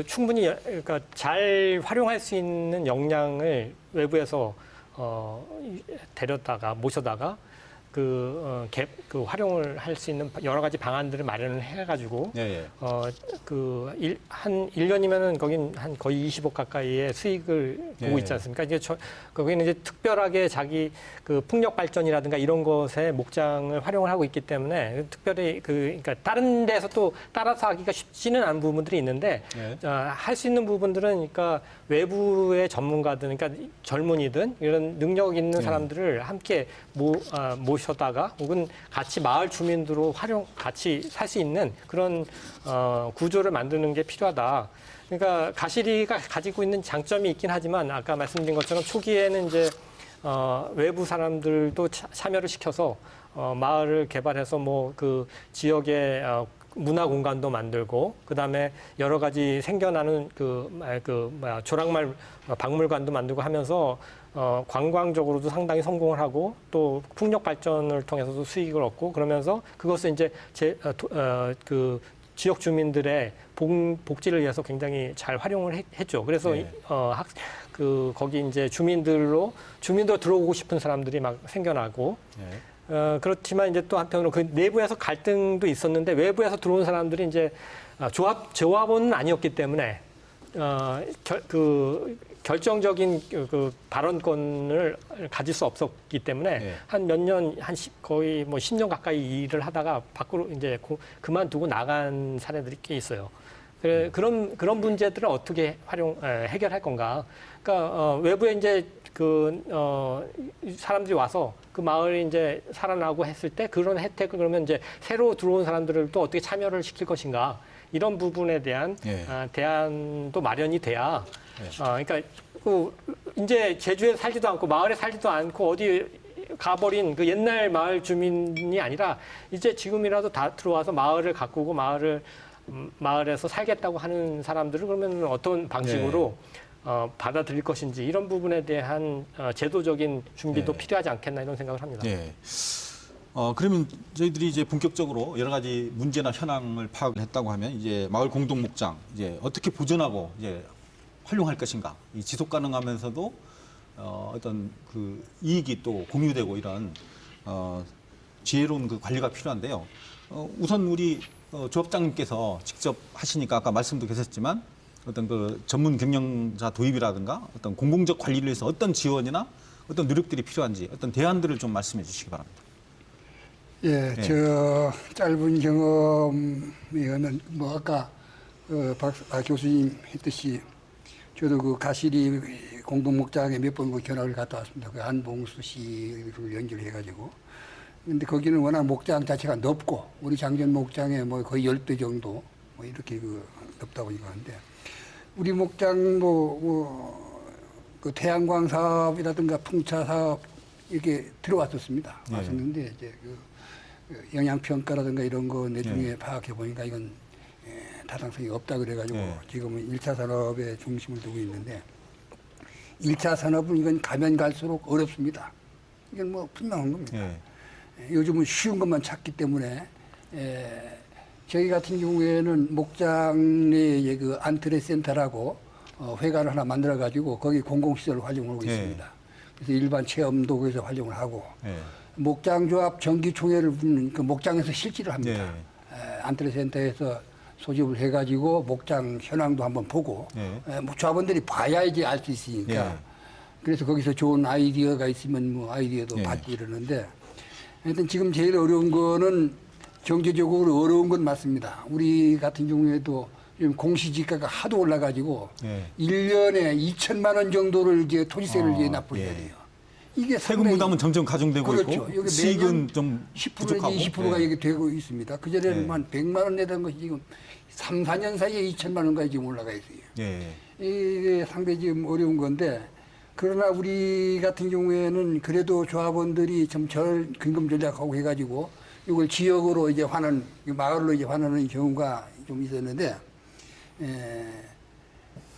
충분히 그러니까 잘 활용할 수 있는 역량을 외부에서 모셔다가 그 활용을 할 수 있는 여러 가지 방안들을 마련을 해가지고 예, 예. 한 1년이면은 거긴 한 거의 20억 가까이의 수익을 보고 예. 있지 않습니까? 이제 거기는 이제 특별하게 자기 그 풍력 발전이라든가 이런 것에 목장을 활용을 하고 있기 때문에 특별히 그러니까 다른 데서 또 따라서 하기가 쉽지는 않은 부분들이 있는데 예. 할 수 있는 부분들은 그러니까 외부의 전문가들, 그러니까 젊은이든 이런 능력 있는 사람들을 함께 모셔다가 혹은 같이 마을 주민들로 같이 살 수 있는 그런 구조를 만드는 게 필요하다. 그러니까 가시리가 가지고 있는 장점이 있긴 하지만 아까 말씀드린 것처럼 초기에는 이제 외부 사람들도 참여를 시켜서 마을을 개발해서 뭐 그 지역의 문화 공간도 만들고 그다음에 여러 가지 생겨나는 조랑말 박물관도 만들고 하면서 관광적으로도 상당히 성공을 하고 또 풍력 발전을 통해서도 수익을 얻고 그러면서 그것을 이제 그 지역 주민들의 복지를 위해서 굉장히 잘 활용을 했죠. 그래서 네. 거기 이제 주민들로 들어오고 싶은 사람들이 막 생겨나고 예. 그렇지만 이제 또 한편으로 그 내부에서 갈등도 있었는데 외부에서 들어온 사람들이 이제 조합원은 아니었기 때문에 결정적인 그 발언권을 가질 수 없었기 때문에 네. 한 몇 년, 거의 뭐 10년 가까이 일을 하다가 밖으로 이제 그만두고 나간 사례들이 꽤 있어요. 그런 문제들을 어떻게 해결할 건가? 그러니까 외부에 이제 사람들이 와서 그 마을이 이제 살아나고 했을 때 그런 혜택을 그러면 이제 새로 들어온 사람들을 또 어떻게 참여를 시킬 것인가? 이런 부분에 대한 예. 대안도 마련이 돼야 예. 그러니까 이제 제주에 살지도 않고 마을에 살지도 않고 어디 가버린 그 옛날 마을 주민이 아니라 이제 지금이라도 다 들어와서 마을을 가꾸고 마을에서 살겠다고 하는 사람들을 그러면 어떤 방식으로 받아들일 것인지 이런 부분에 대한 제도적인 준비도 네. 필요하지 않겠나 이런 생각을 합니다. 예. 그러면 저희들이 이제 본격적으로 여러 가지 문제나 현황을 파악을 했다고 하면 이제 마을 공동 목장 이제 어떻게 보존하고 이제 활용할 것인가, 이 지속 가능하면서도 어떤 그 이익이 또 공유되고 이런 지혜로운 그 관리가 필요한데요. 우선 우리 조합장님께서 직접 하시니까 아까 말씀도 계셨지만 어떤 그 전문 경영자 도입이라든가 어떤 공공적 관리를 위해서 어떤 지원이나 어떤 노력들이 필요한지 어떤 대안들을 좀 말씀해 주시기 바랍니다. 예, 저 짧은 경험에는 뭐 아까 교수님 했듯이 저도 그 가시리 공동목장에 몇 번 견학을 갔다 왔습니다. 그 안봉수 씨를 연결해가지고. 근데 거기는 워낙 목장 자체가 넓고 우리 장전 목장에 뭐 거의 10배 정도 뭐 이렇게 넓다 보니까 하는데 우리 목장 그 태양광 사업이라든가 풍차 사업 이렇게 들어왔었습니다. 왔었는데 이제 영양 평가라든가 이런 거 내중에 파악해 보니까 이건 타당성이 없다 그래가지고 지금은 1차 산업에 중심을 두고 있는데 1차 산업은 이건 가면 갈수록 어렵습니다. 이건 뭐 분명한 겁니다. 요즘은 쉬운 것만 찾기 때문에 저희 같은 경우에는 목장 내에 그 안트레 센터라고 회관을 하나 만들어 가지고 거기 공공시설을 활용하고 있습니다. 그래서 일반 체험도 거기서 활용을 하고 목장조합 정기총회를 그 목장에서 실질을 합니다. 안트레 센터에서 소집을 해가지고 목장 현황도 한번 보고 뭐 조합원들이 봐야지 알 수 있으니까 그래서 거기서 좋은 아이디어가 있으면 뭐 아이디어도 받고 이러는데 하여튼 지금 제일 어려운 거는 경제적으로 어려운 건 맞습니다. 우리 같은 경우에도 지금 공시지가가 하도 올라가지고 1년에 2천만 원 정도를 이제 토지세를 이제 납부해야 돼요. 이게 세금 부담은 점점 가중되고 그렇죠. 있고 수익은 좀 10%에서 부족하고 20%가 이게 되고 있습니다. 그전에는 한 100만 원 내던 것이 지금 3, 4년 사이에 2천만 원까지 지금 올라가 있어요. 이게 상당히 지금 어려운 건데 그러나 우리 같은 경우에는 그래도 조합원들이 좀 근금 전략하고 해가지고 이걸 지역으로 이제 마을로 이제 환원하는 경우가 좀 있었는데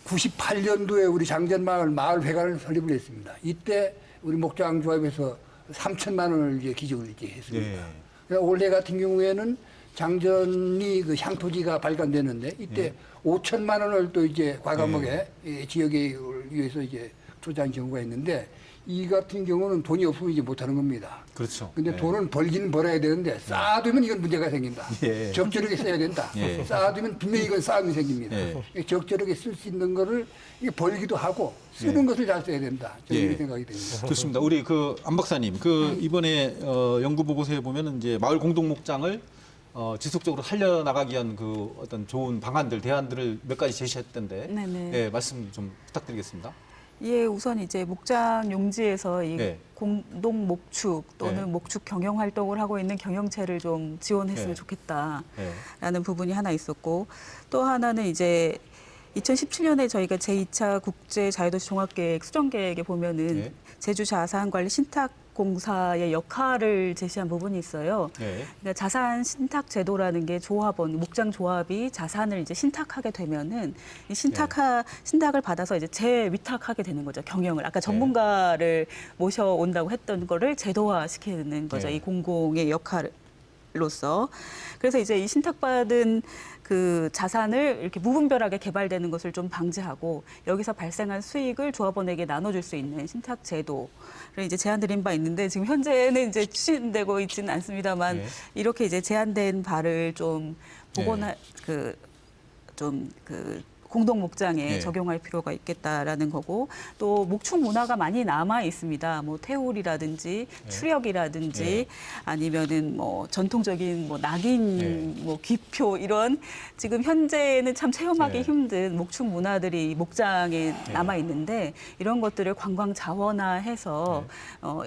98년도에 우리 장전마을 마을회관을 설립을 했습니다. 이때 우리 목장조합에서 3천만 원을 이제 기증을 이렇게 했습니다. 그래서 올해 같은 경우에는 장전이 그 향토지가 발간되는데 이때 5천만 원을 또 이제 과감하게 지역에 위해서 이제 투자한 경우가 있는데 이 같은 경우는 돈이 없으면 이제 못하는 겁니다. 그렇죠. 근데 예. 돈은 벌기는 벌어야 되는데 쌓아두면 이건 문제가 생긴다. 예. 적절하게 써야 된다. 예. 쌓아두면 분명히 이건 싸움이 생깁니다. 예. 적절하게 쓸 수 있는 거를 이게 벌기도 하고 쓰는 예. 것을 잘 써야 된다. 저는 예. 이렇게 생각이 됩니다. 좋습니다. 우리 그 안 박사님, 그 이번에 연구 보고서에 보면은 이제 마을 공동 목장을 지속적으로 살려나가기 위한 그 어떤 좋은 방안들, 대안들을 몇 가지 제시했던데, 네네. 예, 말씀 좀 부탁드리겠습니다. 예, 우선 이제 목장 용지에서 이 네. 공동 목축 또는 네. 목축 경영 활동을 하고 있는 경영체를 좀 지원했으면 네. 좋겠다라는 부분이 하나 있었고, 또 하나는 이제 2017년에 저희가 제2차 국제 자유도시 종합계획 수정계획에 보면은 네. 제주 자산관리 신탁공사의 역할을 제시한 부분이 있어요. 예. 그러니까 자산 신탁 제도라는 게 조합원, 목장 조합이 자산을 이제 신탁하게 되면은 이 신탁을 받아서 이제 재위탁하게 되는 거죠. 경영을 아까 전문가를 모셔온다고 했던 거를 제도화 시키는 거죠. 네. 이 공공의 역할로서. 그래서 이제 이 신탁받은 그 자산을 이렇게 무분별하게 개발되는 것을 좀 방지하고 여기서 발생한 수익을 조합원에게 나눠줄 수 있는 신탁 제도를 이제 제안드린 바 있는데 지금 현재는 이제 추진되고 있지는 않습니다만 네. 이렇게 이제 제안된 바를 좀 복원할 네. 공동 목장에 네. 적용할 필요가 있겠다라는 거고 또 목축 문화가 많이 남아 있습니다. 뭐 태울이라든지 추력이라든지 네. 아니면은 뭐 전통적인 뭐 낙인, 네. 뭐 기표 이런 지금 현재는 참 체험하기 네. 힘든 목축 문화들이 목장에 남아 있는데 이런 것들을 관광 자원화해서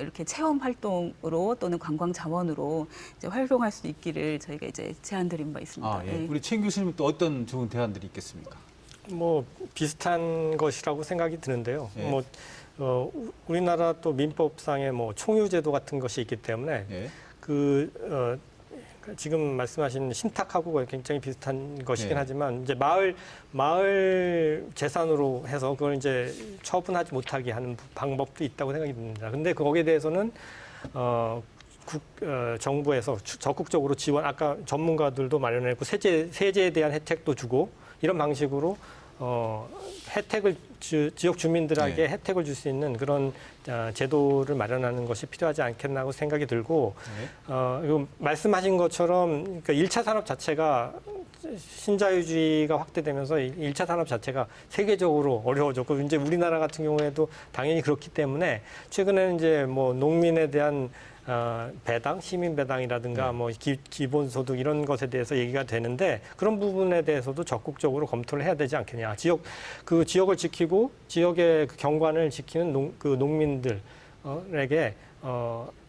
이렇게 체험 활동으로 또는 관광 자원으로 이제 활용할 수 있기를 저희가 이제 제안드린 바 있습니다. 아, 예. 예. 우리 최인 교수님 또 어떤 좋은 대안들이 있겠습니까? 뭐 비슷한 것이라고 생각이 드는데요. 예. 우리나라 또 민법상의 뭐 총유제도 같은 것이 있기 때문에 예. 지금 말씀하신 신탁하고 굉장히 비슷한 것이긴 예. 하지만 이제 마을 재산으로 해서 그걸 이제 처분하지 못하게 하는 방법도 있다고 생각이 듭니다. 근데 거기에 대해서는 정부에서 적극적으로 지원, 아까 전문가들도 마련했고 세제에 대한 혜택도 주고 이런 방식으로 혜택을 지역 주민들에게 네. 혜택을 줄 수 있는 그런 제도를 마련하는 것이 필요하지 않겠나고 생각이 들고 이거 말씀하신 것처럼 그러니까 1차 산업 자체가 신자유주의가 확대되면서 1차 산업 자체가 세계적으로 어려워졌고 이제 우리나라 같은 경우에도 당연히 그렇기 때문에 최근에는 이제 뭐 농민에 대한 배당, 시민 배당이라든가 뭐 기본소득 이런 것에 대해서 얘기가 되는데 그런 부분에 대해서도 적극적으로 검토를 해야 되지 않겠냐. 지역을 지키고 지역의 그 경관을 지키는 농민들에게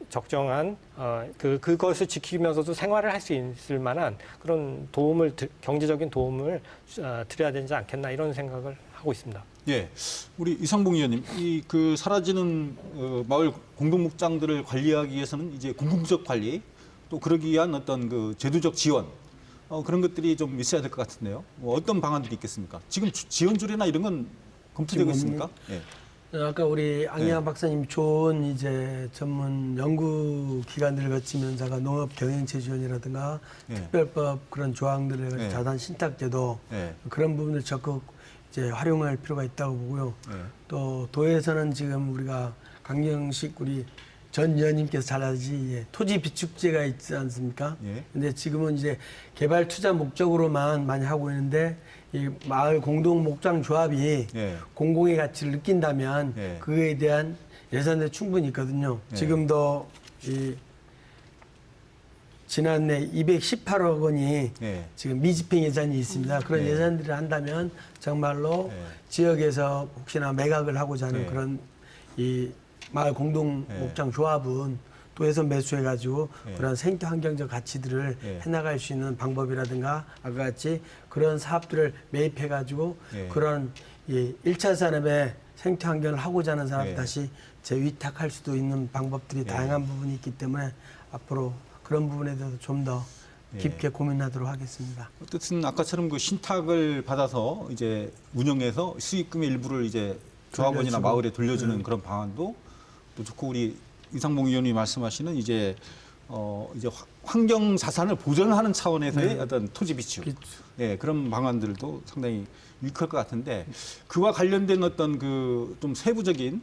적정한 그것을 지키면서도 생활을 할 수 있을 만한 그런 경제적인 도움을 드려야 되지 않겠나 이런 생각을 하고 있습니다. 예, 우리 이상봉 의원님, 이 그 사라지는 마을 공동 목장들을 관리하기 위해서는 이제 궁극적 관리, 또 그러기 위한 어떤 그 제도적 지원 그런 것들이 좀 있어야 될 것 같은데요. 뭐 어떤 방안들이 있겠습니까? 지금 지원줄이나 이런 건 검토되고 있습니까? 예. 아까 우리 앙양 박사님 좋은 이제 전문 연구 기관들을 거치면서가 농업 경영체 지원이라든가 특별법 그런 조항들을 자산 신탁제도 그런 부분을 적극 이제 활용할 필요가 있다고 보고요. 또 도에서는 지금 우리가 강경식 우리 전 의원님께서 잘 아시지 토지 비축제가 있지 않습니까? 근데 지금은 이제 개발 투자 목적으로만 많이 하고 있는데 이 마을 공동 목장 조합이 공공의 가치를 느낀다면 그에 대한 예산도 충분히 있거든요. 지금도 이 지난해 218억 원이 지금 미집행 예산이 있습니다. 그런 예산들을 한다면 정말로 지역에서 혹시나 매각을 하고자 하는 그런 이 마을 공동 목장 조합은 도에서 매수해가지고 그런 생태 환경적 가치들을 해나갈 수 있는 방법이라든가 아까 같이 그런 사업들을 매입해가지고 그런 이 1차 산업의 생태 환경을 하고자 하는 사람 다시 재위탁할 수도 있는 방법들이 다양한 부분이 있기 때문에 앞으로 그런 부분에 대해서 좀 더 깊게 고민하도록 하겠습니다. 어쨌든 아까처럼 그 신탁을 받아서 이제 운영해서 수익금의 일부를 이제 조합원이나 마을에 돌려주는 그런 방안도 또 좋고 우리 이상봉 의원님이 말씀하시는 이제 환경 자산을 보존하는 차원에서의 어떤 토지 비축, 그런 방안들도 상당히 유익할 것 같은데 그와 관련된 어떤 그 좀 세부적인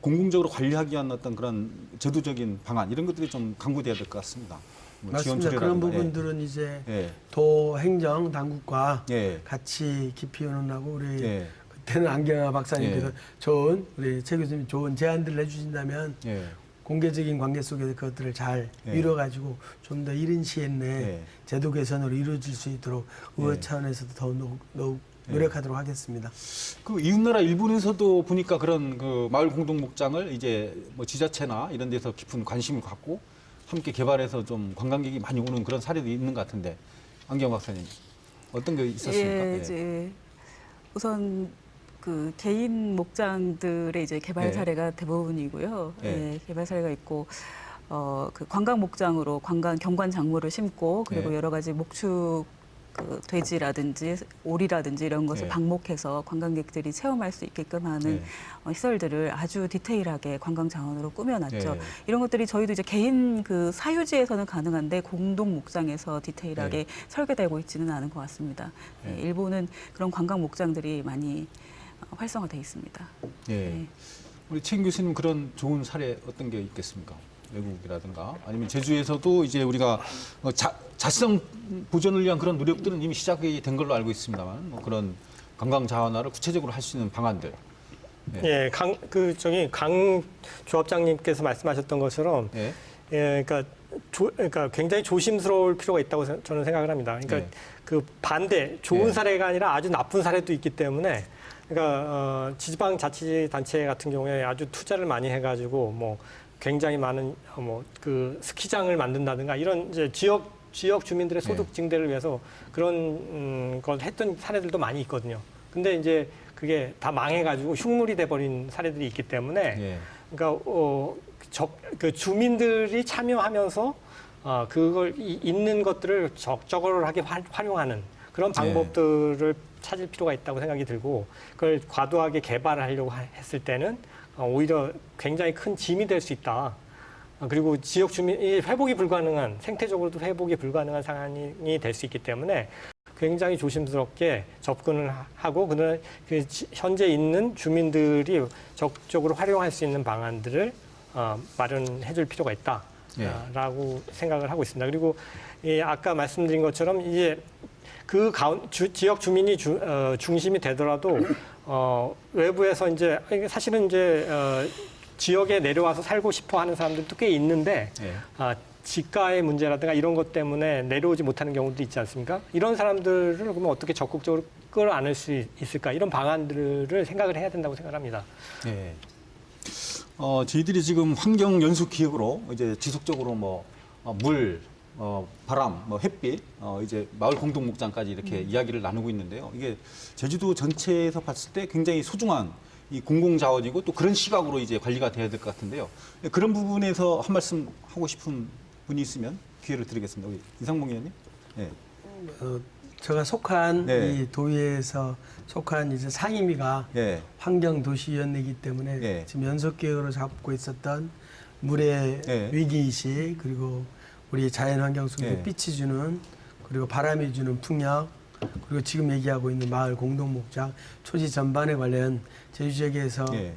공공적으로 관리하기 위한 어떤 그런 제도적인 방안 이런 것들이 좀 강구돼야 될 것 같습니다. 뭐 지원 맞습니다. 그런 조례라든가, 부분들은 이제 예. 도 행정 당국과 예. 같이 깊이 의논하고 우리 예. 그때는 안경화 박사님께서 예. 좋은 우리 최 교수님 좋은 제안들을 해주신다면 예. 공개적인 관계 속에서 그것들을 잘 예. 이뤄가지고 좀 더 이른 시일 내에 예. 제도 개선으로 이루어질 수 있도록 의회 예. 차원에서도 더욱 노력하도록 하겠습니다. 그 이웃나라 일본에서도 보니까 그런 그 마을 공동 목장을 이제 뭐 지자체나 이런 데서 깊은 관심을 갖고 함께 개발해서 좀 관광객이 많이 오는 그런 사례도 있는 것 같은데 안경 박사님 어떤 게 있었습니까? 예, 이제 우선 그 개인 목장들의 이제 개발 예. 사례가 대부분이고요. 예. 예, 개발 사례가 있고 그 관광 목장으로 경관 작물을 심고 그리고 예. 여러 가지 목축 그 돼지라든지 오리라든지 이런 것을 예. 방목해서 관광객들이 체험할 수 있게끔 하는 시설들을 아주 디테일하게 관광 자원으로 꾸며놨죠. 예. 이런 것들이 저희도 이제 개인 그 사유지에서는 가능한데 공동 목장에서 디테일하게 설계되고 있지는 않은 것 같습니다. 예. 예, 일본은 그런 관광 목장들이 많이 활성화돼 있습니다. 예. 네. 우리 최 교수님 그런 좋은 사례 어떤 게 있겠습니까? 외국이라든가 아니면 제주에서도 이제 우리가 자치성 보존을 위한 그런 노력들은 이미 시작이 된 걸로 알고 있습니다만 뭐 그런 관광 자원화를 구체적으로 할 수 있는 방안들. 예, 강 조합장님께서 말씀하셨던 것처럼 예. 그러니까 굉장히 조심스러울 필요가 있다고 저는 생각을 합니다. 그러니까 네. 그 반대 좋은 네. 사례가 아니라 아주 나쁜 사례도 있기 때문에 그러니까 지방자치단체 같은 경우에 아주 투자를 많이 해가지고 뭐 굉장히 많은 뭐 그 스키장을 만든다든가 이런 이제 지역 주민들의 소득 증대를 위해서 그런 걸 했던 사례들도 많이 있거든요. 근데 이제 그게 다 망해가지고 흉물이 돼버린 사례들이 있기 때문에 예. 그러니까 그 주민들이 참여하면서 그걸 있는 것들을 적절하게 활용하는 그런 방법들을 찾을 필요가 있다고 생각이 들고 그걸 과도하게 개발을 하려고 했을 때는 오히려 굉장히 큰 짐이 될 수 있다. 그리고 지역 주민이 회복이 불가능한 생태적으로도 회복이 불가능한 상황이 될 수 있기 때문에 굉장히 조심스럽게 접근을 하고 그 현재 있는 주민들이 적극적으로 활용할 수 있는 방안들을 마련해줄 필요가 있다라고 생각을 하고 있습니다. 그리고 아까 말씀드린 것처럼 이제 그 지역 주민이 중심이 되더라도 외부에서 이제 사실은 이제 지역에 내려와서 살고 싶어 하는 사람들도 꽤 있는데 지가의 문제라든가 이런 것 때문에 내려오지 못하는 경우도 있지 않습니까? 이런 사람들을 그러면 어떻게 적극적으로 끌어안을 수 있을까? 이런 방안들을 생각을 해야 된다고 생각합니다. 예. 저희들이 지금 환경 연수 기획으로 이제 지속적으로 물, 바람, 햇빛, 이제 마을 공동 목장까지 이렇게 이야기를 나누고 있는데요. 이게 제주도 전체에서 봤을 때 굉장히 소중한 이 공공 자원이고 또 그런 시각으로 이제 관리가 돼야 될 것 같은데요. 그런 부분에서 한 말씀 하고 싶은 분이 있으면 기회를 드리겠습니다. 우리 이상봉 의원님. 예. 제가 속한 네. 이 도의회에서 속한 이제 상임위가 예. 환경도시위원회이기 때문에 예. 지금 연속계획으로 잡고 있었던 물의 예. 위기의식 그리고 우리 자연환경 속에 예. 빛이 주는 그리고 바람이 주는 풍력 그리고 지금 얘기하고 있는 마을 공동목장 초지 전반에 관련 제주 지역에서 예.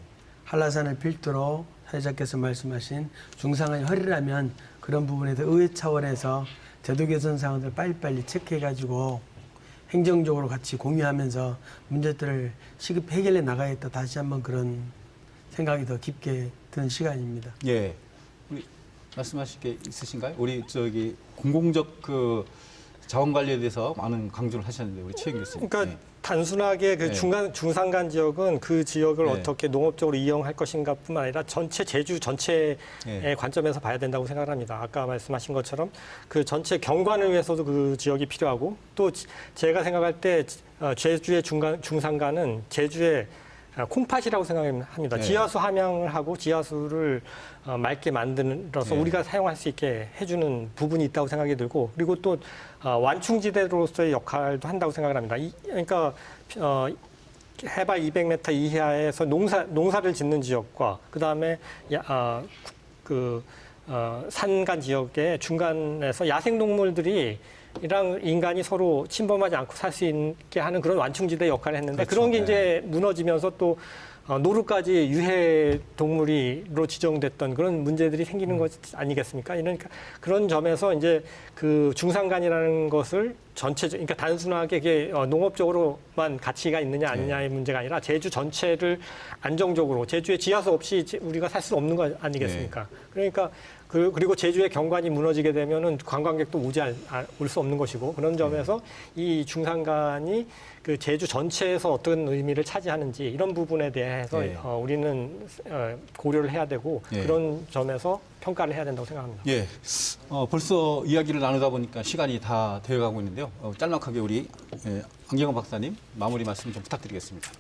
한라산을 필두로 사회자께서 말씀하신 중상한 허리라면 그런 부분에 대해 의회 차원에서 제도 개선 사항들을 빨리빨리 체크해가지고 행정적으로 같이 공유하면서 문제들을 시급 해결해 나가야겠다. 다시 한번 그런 생각이 더 깊게 드는 시간입니다. 예. 우리 말씀하실 게 있으신가요? 우리 공공적 그 자원 관리에 대해서 많은 강조를 하셨는데 우리 최영 교수님. 그러니까 예. 단순하게 그 네. 중산간 지역은 그 지역을 네. 어떻게 농업적으로 이용할 것인가뿐만 아니라 제주 전체의 네. 관점에서 봐야 된다고 생각을 합니다. 아까 말씀하신 것처럼 그 전체 경관을 위해서도 그 지역이 필요하고 또 제가 생각할 때 제주의 중산간은 제주의 콩팥이라고 생각합니다. 네. 지하수 함양을 하고 지하수를 맑게 만들어서 네. 우리가 사용할 수 있게 해주는 부분이 있다고 생각이 들고 그리고 또 완충지대로서의 역할도 한다고 생각을 합니다. 그러니까 해발 200m 이하에서 농사를 짓는 지역과 그다음에 산간 지역의 중간에서 야생동물들이 이랑 인간이 서로 침범하지 않고 살 수 있게 하는 그런 완충지대 역할을 했는데 그렇죠. 그런 게 네. 이제 무너지면서 또 노루까지 유해 동물이로 지정됐던 그런 문제들이 생기는 것 아니겠습니까? 그러니까 그런 점에서 이제 그 중산간이라는 것을 그러니까 단순하게 이게 농업적으로만 가치가 있느냐 아니냐의 문제가 아니라 제주 전체를 안정적으로 제주에 지하수 없이 우리가 살 수 없는 거 아니겠습니까? 그러니까 그리고 제주의 경관이 무너지게 되면은 관광객도 올 수 없는 것이고 그런 점에서 이 중산간이 그 제주 전체에서 어떤 의미를 차지하는지 이런 부분에 대해서 우리는 고려를 해야 되고 그런 점에서 평가를 해야 된다고 생각합니다. 예, 벌써 이야기를 나누다 보니까 시간이 다 되어가고 있는데요. 짤막하게 우리 안경원 박사님 마무리 말씀 좀 부탁드리겠습니다.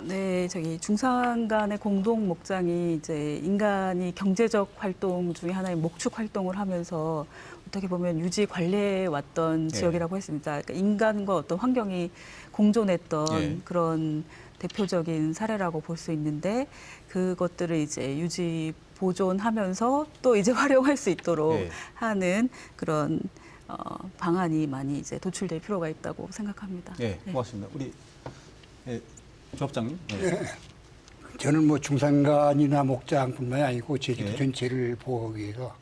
네, 저기 중산간의 공동 목장이 이제 인간이 경제적 활동 중에 하나의 목축 활동을 하면서 어떻게 보면 유지 관리해 왔던 지역이라고 했습니다. 그러니까 인간과 어떤 환경이 공존했던 그런 대표적인 사례라고 볼 수 있는데 그것들을 이제 유지 보존하면서 또 이제 활용할 수 있도록 하는 그런 방안이 많이 이제 도출될 필요가 있다고 생각합니다. 예, 고맙습니다. 우리 조합장님. 저는 뭐 중산간이나 목장뿐만이 아니고 제주도 전체를 보호하기 위해서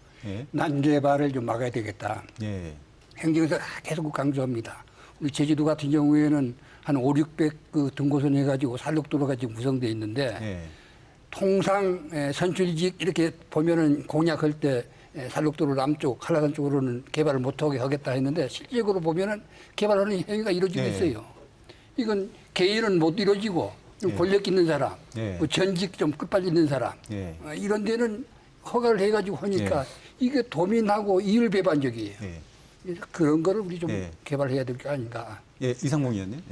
난개발을 좀 막아야 되겠다. 행정에서 계속 강조합니다. 우리 제주도 같은 경우에는 한 500-600 그 등고선 해가지고 산록도로가 지금 구성되어 있는데 통상 선출직 이렇게 보면은 공약할 때 산록도로 남쪽, 한라산 쪽으로는 개발을 못하게 하겠다 했는데 실제적으로 보면은 개발하는 행위가 이루어지고 있어요. 이건 개인은 못 이루어지고 좀 권력 있는 사람, 뭐 전직 좀 끝발리 있는 사람 이런 데는 허가를 해가지고 하니까 이게 도민하고 이율배반적이에요. 그래서 그런 거를 우리 좀 개발해야 될 게 아닌가. 예, 이상봉 의원님.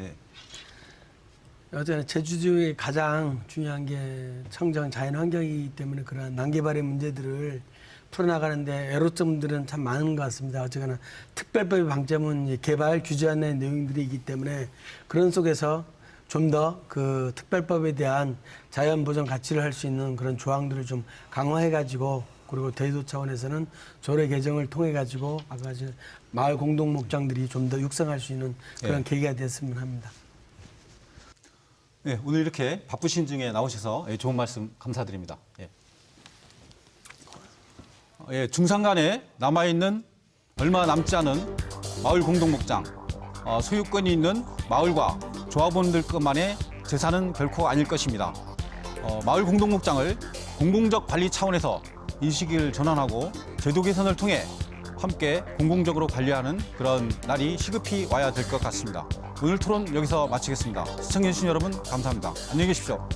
어쨌든 제주도의 가장 중요한 게 청정 자연환경이기 때문에 그러한 난개발의 문제들을 풀어나가는데 애로점들은 참 많은 것 같습니다. 어쨌거나 특별법의 방점은 개발 규제하는 내용들이기 때문에 그런 속에서 좀 더 그 특별법에 대한 자연 보전 가치를 할 수 있는 그런 조항들을 좀 강화해가지고 그리고 대도 차원에서는 조례 개정을 통해가지고 아까 마을 공동 목장들이 좀 더 육성할 수 있는 그런 계기가 됐으면 합니다. 네, 오늘 이렇게 바쁘신 중에 나오셔서 좋은 말씀 감사드립니다. 중산간에 남아있는 얼마 남지 않은 마을 공동목장, 소유권이 있는 마을과 조합원들것만의 재산은 결코 아닐 것입니다. 마을 공동목장을 공공적 관리 차원에서 인식을 전환하고 제도 개선을 통해 함께 공공적으로 관리하는 그런 날이 시급히 와야 될 것 같습니다. 오늘 토론 여기서 마치겠습니다. 시청해주신 여러분 감사합니다. 안녕히 계십시오.